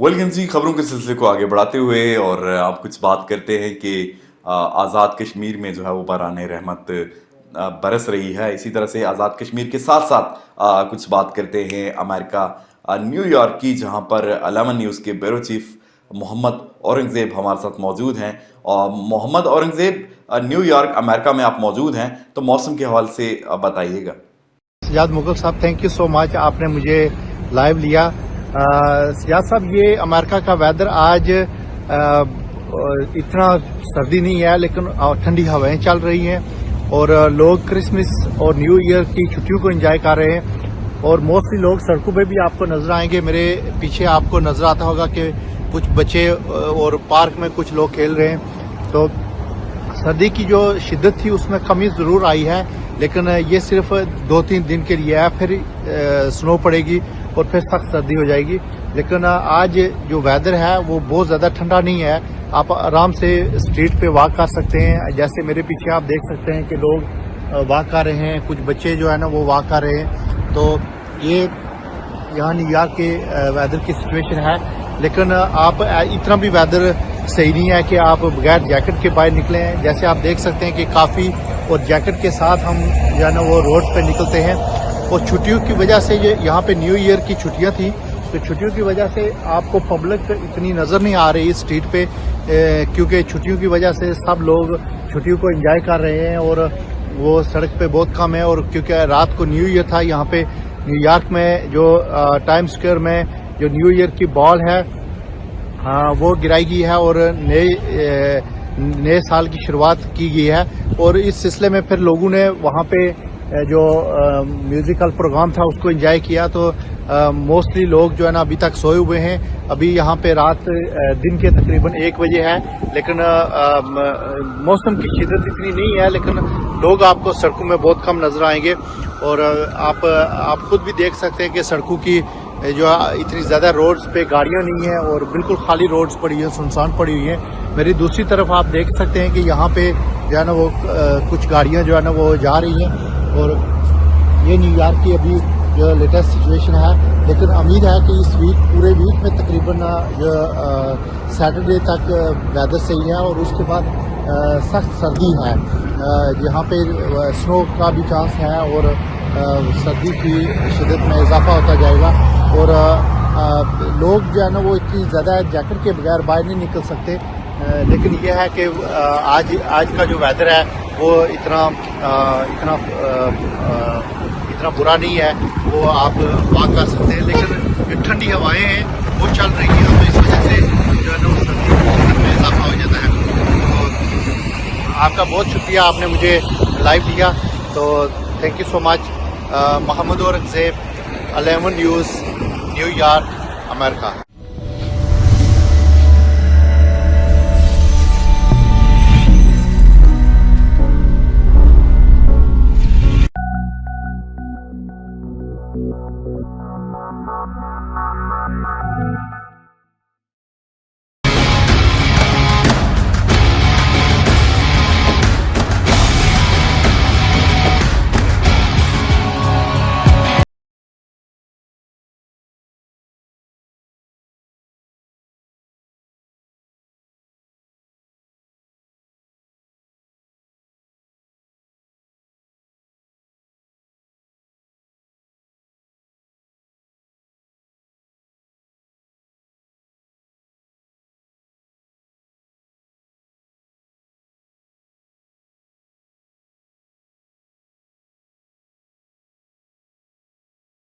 वेलगंजी खबरों के सिलसिले को आगे बढ़ाते हुए और आप कुछ बात करते हैं कि आज़ाद कश्मीर में जो है वो बारान रहमत बरस रही है। इसी तरह से आज़ाद कश्मीर के साथ साथ कुछ बात करते हैं अमेरिका न्यूयॉर्क की, जहां पर 11 न्यूज़ के ब्यूरो चीफ मोहम्मद औरंगज़ेब हमारे साथ मौजूद हैं। और मोहम्मद औरंगज़ेब, न्यूयॉर्क अमेरिका में आप मौजूद हैं, तो मौसम के हवाले से बताइएगा। सजाद मुगल साहब, थैंक यू सो मच, आपने मुझे लाइव लिया। सजाद साहब, ये अमेरिका का वेदर आज इतना सर्दी नहीं है, लेकिन ठंडी हवाएं चल रही हैं और लोग क्रिसमस और न्यू ईयर की छुट्टियों को एंजॉय कर रहे हैं। और मोस्टली लोग सड़कों पे भी आपको नजर आएंगे। मेरे पीछे आपको नजर आता होगा कि कुछ बच्चे और पार्क में कुछ लोग खेल रहे हैं। तो सर्दी की जो शिद्दत थी उसमें कमी ज़रूर आई है, लेकिन ये सिर्फ 2-3 दिन के लिए है, फिर स्नो पड़ेगी और फिर सख्त सर्दी हो जाएगी। लेकिन आज जो वेदर है वो बहुत ज़्यादा ठंडा नहीं है, आप आराम से स्ट्रीट पे वॉक कर सकते हैं। जैसे मेरे पीछे आप देख सकते हैं कि लोग वॉक कर रहे हैं, कुछ बच्चे जो है ना वो वॉक कर रहे हैं। तो ये यहाँ न्यूयॉर्क के वेदर की सिचुएशन है। लेकिन आप इतना भी वेदर सही नहीं है कि आप बगैर जैकेट के बाहर निकलें। जैसे आप देख सकते हैं कि काफ़ी और जैकेट के साथ हम जो है ना वो रोड पे निकलते हैं। और छुट्टियों की वजह से ये यहाँ पे न्यू ईयर की छुट्टियाँ थी, तो छुट्टियों की वजह से आपको पब्लिक इतनी नज़र नहीं आ रही स्ट्रीट पे, क्योंकि छुट्टियों की वजह से सब लोग छुट्टियों को एंजॉय कर रहे हैं और वो सड़क पे बहुत कम है। और क्योंकि रात को न्यू ईयर था यहाँ पे न्यूयॉर्क में, जो टाइम स्क्वायर में जो न्यू ईयर की बॉल है वो गिराई गई है और नए साल की शुरुआत की गई है। और इस सिलसिले में फिर लोगों ने वहाँ पे जो म्यूजिकल प्रोग्राम था उसको एंजॉय किया। तो मोस्टली लोग जो है ना अभी तक सोए हुए हैं। अभी यहाँ पे रात दिन के तकरीबन 1 बजे है, लेकिन मौसम की शिद्दत इतनी नहीं है, लेकिन लोग आपको सड़कों में बहुत कम नजर आएंगे। और आप खुद भी देख सकते हैं कि सड़कों की जो इतनी ज़्यादा रोड्स पे गाड़ियाँ नहीं हैं और बिल्कुल खाली रोड्स पड़ी हैं, सुनसान पड़ी हुई हैं। मेरी दूसरी तरफ आप देख सकते हैं कि यहाँ पे जो है ना वो कुछ गाड़ियाँ जो है ना वो जा रही हैं। और ये न्यूयॉर्क की अभी जो लेटेस्ट सिचुएशन है, लेकिन उम्मीद है कि इस वीक पूरे वीक में तकरीबन जो सैटरडे तक वेदर सही है और उसके बाद सख्त सर्दी है। यहाँ पे स्नो का भी चांस है और सर्दी की शिद्दत में इजाफा होता जाएगा। और लोग जो है ना वो इतनी ज़्यादा जैकेट के बगैर बाहर नहीं निकल सकते। लेकिन यह है कि आज का जो वेदर है वो इतना बुरा नहीं है, वो आप वॉक कर सकते हैं। लेकिन ठंडी हवाएं हैं वो चल रही हैं, तो इस वजह से जो है ना सर्दी में इजाफा हो जाता है। तो आपका बहुत शुक्रिया, आपने मुझे लाइव लिया, तो thank you so much. Mohammad Aurangzeb, 11 news, New York, America.